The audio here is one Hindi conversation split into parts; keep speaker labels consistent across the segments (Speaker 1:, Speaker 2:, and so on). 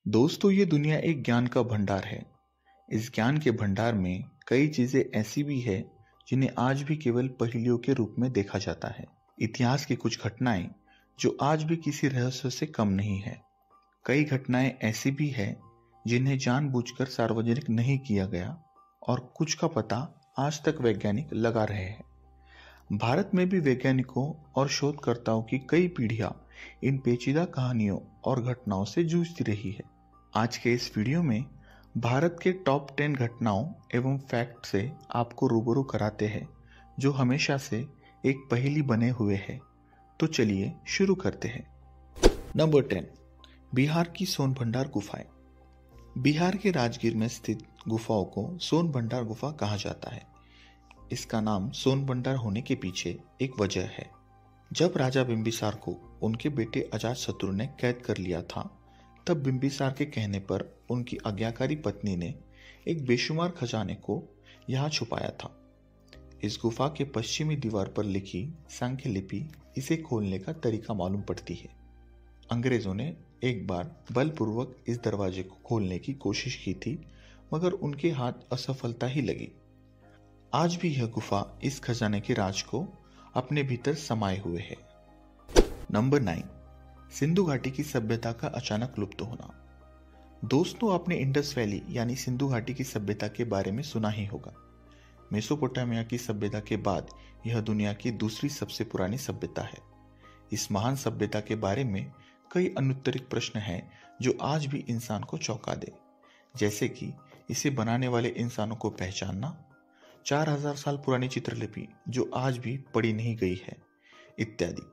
Speaker 1: दोस्तों, ये दुनिया एक ज्ञान का भंडार है। इस ज्ञान के भंडार में कई चीजें ऐसी भी है जिन्हें आज भी केवल पहेलियों के रूप में देखा जाता है। इतिहास की कुछ घटनाएं जो आज भी किसी रहस्य से कम नहीं है। कई घटनाएं ऐसी भी है जिन्हें जानबूझकर सार्वजनिक नहीं किया गया और कुछ का पता आज तक वैज्ञानिक लगा रहे हैं। भारत में भी वैज्ञानिकों और शोधकर्ताओं की कई पीढ़ियां इन पेचीदा कहानियों और घटनाओं से जूझती रही है। आज के इस वीडियो में भारत के टॉप 10 घटनाओं एवं फैक्ट से आपको रूबरू कराते हैं जो हमेशा से एक पहेली बने हुए हैं। तो चलिए शुरू करते हैं। नंबर 10, बिहार की सोन भंडार गुफाएं। बिहार के राजगीर में स्थित गुफाओं को सोन भंडार गुफा कहा जाता है। इसका नाम सोन भंडार होने के पीछे एक वजह है। जब राजा बिंबिसार को उनके बेटे अजातशत्रु ने कैद कर लिया था, तब बिंबिसार के कहने पर उनकी आज्ञाकारी पत्नी ने एक बेशुमार खजाने को यहाँ छुपाया था। इस गुफा के पश्चिमी दीवार पर लिखी सांख्य लिपि इसे खोलने का तरीका मालूम पड़ती है। अंग्रेजों ने एक बार बलपूर्वक इस दरवाजे को खोलने की कोशिश की थी, मगर उनके हाथ असफलता ही लगी। आज भी यह गुफा इस खजाने के राज को अपने भीतर समाये हुए है। नंबर 9, सिंधु घाटी की सभ्यता का अचानक लुप्त होना। दोस्तों, आपने इंडस वैली यानी सिंधु घाटी की सभ्यता के बारे में सुना ही होगा। मेसोपोटामिया की सभ्यता के बाद यह दुनिया की दूसरी सबसे पुरानी सभ्यता है। इस महान सभ्यता के बारे में कई अनुत्तरित प्रश्न हैं जो आज भी इंसान को चौंका दे, जैसे कि इसे बनाने वाले इंसानों को पहचानना, 4000 साल पुरानी चित्रलिपि जो आज भी पढ़ी नहीं गई है, इत्यादि।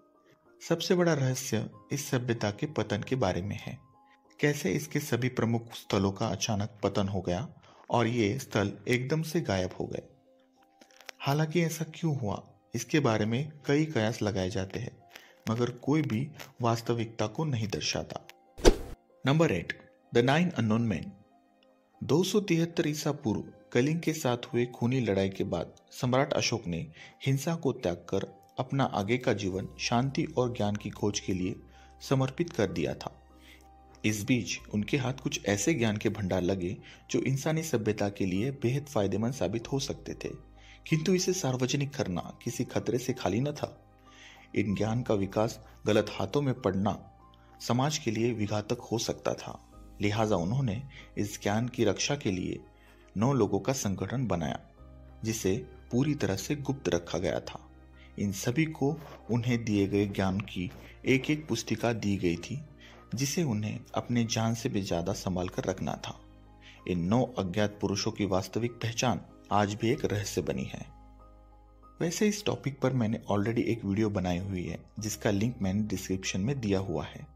Speaker 1: सबसे बड़ा रहस्य इस सभ्यता के पतन के बारे में है। कैसे इसके सभी प्रमुख स्थलों का अचानक पतन हो गया और ये स्थल एकदम से गायब हो गए। हालांकि ऐसा क्यों हुआ, इसके बारे में कई कयास लगाए जाते हैं, मगर कोई भी वास्तविकता को नहीं दर्शाता। Number 8, the 9 unknown man. 273 ईसा पूर्व कलिंग के साथ हुए खूनी लड़ाई के बाद सम्राट अशोक ने हिंसा को त्याग कर अपना आगे का जीवन शांति और ज्ञान की खोज के लिए समर्पित कर दिया था। इस बीच उनके हाथ कुछ ऐसे ज्ञान के भंडार लगे जो इंसानी सभ्यता के लिए बेहद फायदेमंद साबित हो सकते थे, किंतु इसे सार्वजनिक करना किसी खतरे से खाली न था। इन ज्ञान का विकास गलत हाथों में पड़ना समाज के लिए विघातक हो सकता था। लिहाजा उन्होंने इस ज्ञान की रक्षा के लिए 9 लोगों का संगठन बनाया, जिसे पूरी तरह से गुप्त रखा गया था। इन सभी को उन्हें दिए गए ज्ञान की एक एक पुस्तिका दी गई थी, जिसे उन्हें अपने जान से भी ज्यादा संभाल कर रखना था। इन 9 अज्ञात पुरुषों की वास्तविक पहचान आज भी एक रहस्य बनी है। वैसे इस टॉपिक पर मैंने ऑलरेडी एक वीडियो बनाई हुई है, जिसका लिंक मैंने डिस्क्रिप्शन में दिया हुआ है।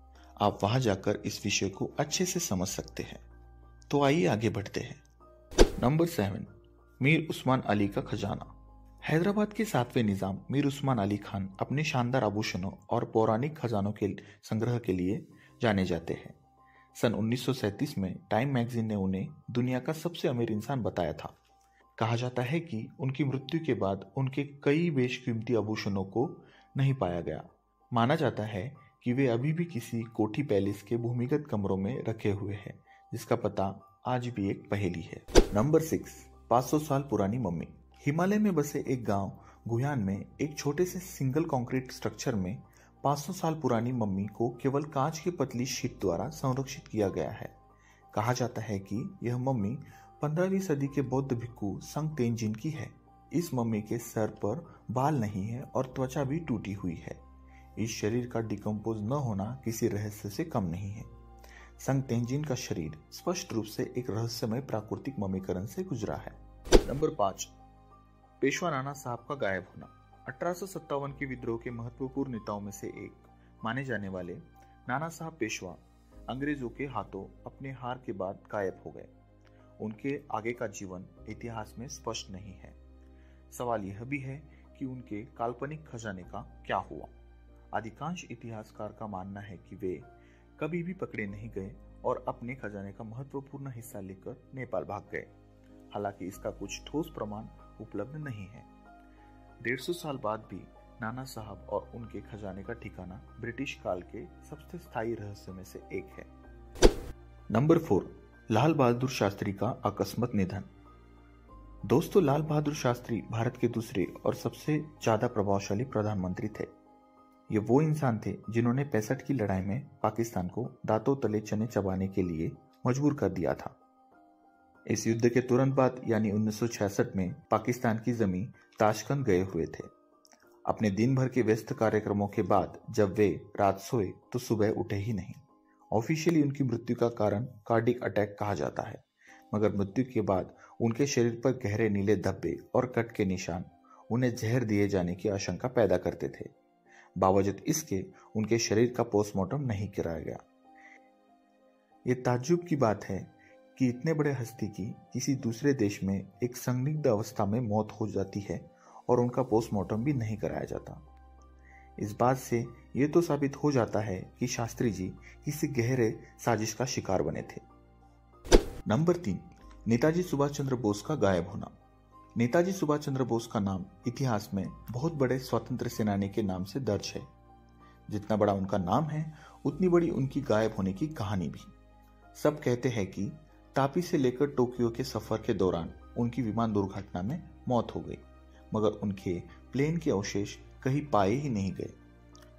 Speaker 1: आप वहां जाकर इस विषय को अच्छे से समझ सकते हैं। तो आइए आगे बढ़ते हैं। नंबर 7, मीर उस्मान अली का खजाना। हैदराबाद के 7वें निजाम मीर उस्मान अली खान अपने शानदार आभूषणों और पौराणिक खजानों के संग्रह के लिए जाने जाते हैं। सन 1937 में टाइम मैगजीन ने उन्हें दुनिया का सबसे अमीर इंसान बताया था। कहा जाता है कि उनकी मृत्यु के बाद उनके कई बेशकीमती आभूषणों को नहीं पाया गया। माना जाता है कि वे अभी भी किसी कोठी पैलेस के भूमिगत कमरों में रखे हुए हैं, जिसका पता आज भी एक पहेली है। नंबर 6, 500 साल पुरानी मम्मी। हिमालय में बसे एक गांव गुयान में एक छोटे से सिंगल कंक्रीट स्ट्रक्चर में 500 साल पुरानी मम्मी को केवल कांच की पतली शीट द्वारा संरक्षित किया गया है। कहा जाता है कि यह मम्मी 15वीं सदी के बौद्ध भिक्षु संग तेंजिन की है। इस मम्मी के सर पर बाल नहीं है और त्वचा भी टूटी हुई है। इस शरीर का डिकम्पोज न होना किसी रहस्य से कम नहीं है। संग तेंजिन का शरीर स्पष्ट रूप से एक रहस्यमय प्राकृतिक मम्मीकरण से गुजरा है। नंबर 5, पेशवा नाना साहब का गायब होना। 1857 के विद्रोह के महत्वपूर्ण नेताओं में से एक माने जाने वाले नाना साहब पेशवा अंग्रेजों के हाथों अपने हार के बाद गायब हो गए। उनके आगे का जीवन इतिहास में स्पष्ट नहीं है। सवाल यह भी है कि उनके काल्पनिक खजाने का क्या हुआ। अधिकांश इतिहासकार का मानना है कि वे कभी भी पकड़े नहीं गए और अपने खजाने का महत्वपूर्ण हिस्सा लेकर नेपाल भाग गए। हालांकि इसका कुछ ठोस प्रमाण उपलब्ध नहीं है। 150 साल बाद भी नाना साहब और उनके खजाने का ठिकाना ब्रिटिश काल के सबसे स्थायी रहस्य में से एक है। नंबर 4, लाल बहादुर शास्त्री का आकस्मिक निधन। दोस्तों, लाल बहादुर शास्त्री भारत के दूसरे और सबसे ज्यादा प्रभावशाली प्रधानमंत्री थे। ये वो इंसान थे जिन्होंने 65 की लड़ाई में पाकिस्तान को दांतों तले चने चबाने के लिए मजबूर कर दिया था। इस युद्ध के तुरंत बाद यानी 1966 में पाकिस्तान की जमीन ताशकंद गए हुए थे। अपने दिन भर के व्यस्त कार्यक्रमों के बाद जब वे रात सोए तो सुबह उठे ही नहीं। ऑफिशियली उनकी मृत्यु का कारण कार्डिक अटैक कहा जाता है, मगर मृत्यु के बाद उनके शरीर पर गहरे नीले धब्बे और कट के निशान उन्हें जहर दिए जाने की आशंका पैदा करते थे। बावजूद इसके उनके शरीर का पोस्टमार्टम नहीं कराया गया। ये ताज्जुब की बात है कि इतने बड़े हस्ती की किसी दूसरे देश में एक संदिग्ध अवस्था में मौत हो जाती है और उनका पोस्टमार्टम भी नहीं कराया जाता। इस बात से यह तो साबित हो जाता है कि शास्त्री जी किसी गहरे साजिश का शिकार बने थे। नंबर 3, नेताजी सुभाष चंद्र बोस का गायब होना। नेताजी सुभाष चंद्र बोस का नाम इतिहास में बहुत बड़े स्वतंत्र सेनानी के नाम से दर्ज है। जितना बड़ा उनका नाम है उतनी बड़ी उनकी गायब होने की कहानी भी। सब कहते हैं कि तापी से लेकर टोक्यो के सफर के दौरान उनकी विमान दुर्घटना में मौत हो गई, मगर उनके प्लेन के अवशेष कहीं पाए ही नहीं गए।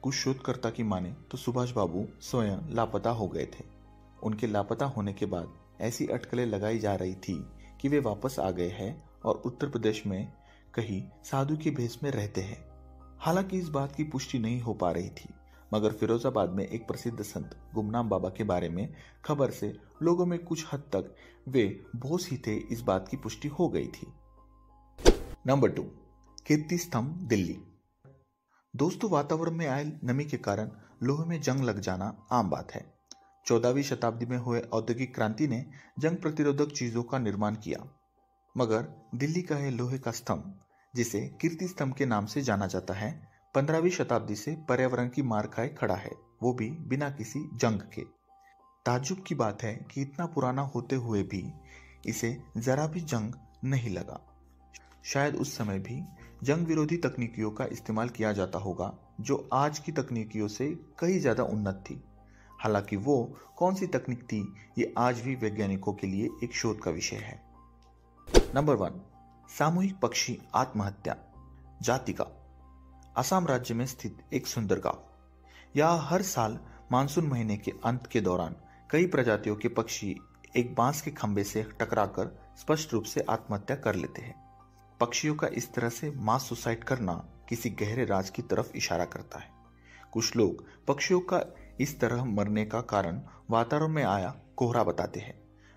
Speaker 1: कुछ शोधकर्ता की माने तो सुभाष बाबू स्वयं लापता हो गए थे। उनके लापता होने के बाद ऐसी अटकलें लगाई जा रही थी कि वे वापस आ गए हैं और उत्तर प्रदेश में कहीं साधु के भेष में रहते हैं। हालांकि इस बात की पुष्टि नहीं हो पा रही थी, मगर फिरोजाबाद में एक प्रसिद्ध संत गुमनाम बाबा के बारे में खबर से लोगों में कुछ हद तक वे बोस ही थे इस बात की पुष्टि हो गई थी। नंबर 2, कीर्ति स्तंभ दिल्ली। दोस्तों, वातावरण में आए नमी के कारण लोहे में जंग लग जाना आम बात है। 14वीं शताब्दी में हुए औद्योगिक क्रांति ने जंग प्रतिरोधक चीजों का निर्माण किया, मगर दिल्ली का यह लोहे का स्तंभ, जिसे कीर्ति स्तंभ के नाम से जाना जाता है, 15वीं शताब्दी से पर्यावरण की मार खाए खड़ा है, वो भी बिना किसी जंग के। ताज्जुब की बात है कि इतना पुराना होते हुए भी इसे जरा भी जंग नहीं लगा। शायद उस समय भी जंग विरोधी तकनीकियों का इस्तेमाल किया जाता होगा, जो आज की तकनीकियों से कई ज्यादा उन्नत थी। हालांकि वो कौन सी तकनीक थी, ये आज भी वैज्ञानिकों के लिए एक शोध का विषय है। नंबर 1, सामूहिक पक्षी आत्महत्या। जातिका। असम राज्य में स्थित एक सुंदर गांव। यहाँ हर साल मानसून महीने के अंत के दौरान कई प्रजातियों के पक्षी एक बांस के खंभे से टकराकर स्पष्ट रूप से आत्महत्या कर लेते हैं। पक्षियों का इस तरह से मास सुसाइड करना किसी गहरे राज की तरफ इशारा करता है। कुछ लोग पक्षियों का इस तरह मरने का कारण वातावरण में आया कोहरा बताते हैं,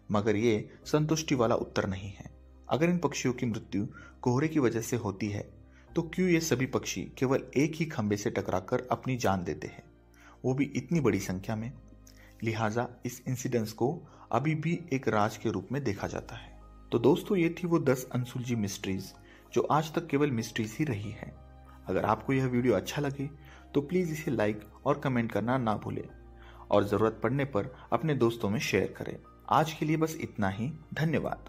Speaker 1: मगर ये संतुष्टि वाला उत्तर नहीं है। अगर इन पक्षियों की मृत्यु कोहरे की वजह से होती है तो क्यों ये सभी पक्षी केवल एक ही खंभे से टकराकर अपनी जान देते हैं, वो भी इतनी बड़ी संख्या में। लिहाजा इस इंसिडेंस को अभी भी एक राज के रूप में देखा जाता है। तो दोस्तों, ये थी वो 10 अनसुलझी मिस्ट्रीज जो आज तक केवल मिस्ट्रीज ही रही है। अगर आपको यह वीडियो अच्छा लगे तो प्लीज इसे लाइक और कमेंट करना ना भूलें और जरूरत पड़ने पर अपने दोस्तों में शेयर करें। आज के लिए बस इतना ही। धन्यवाद।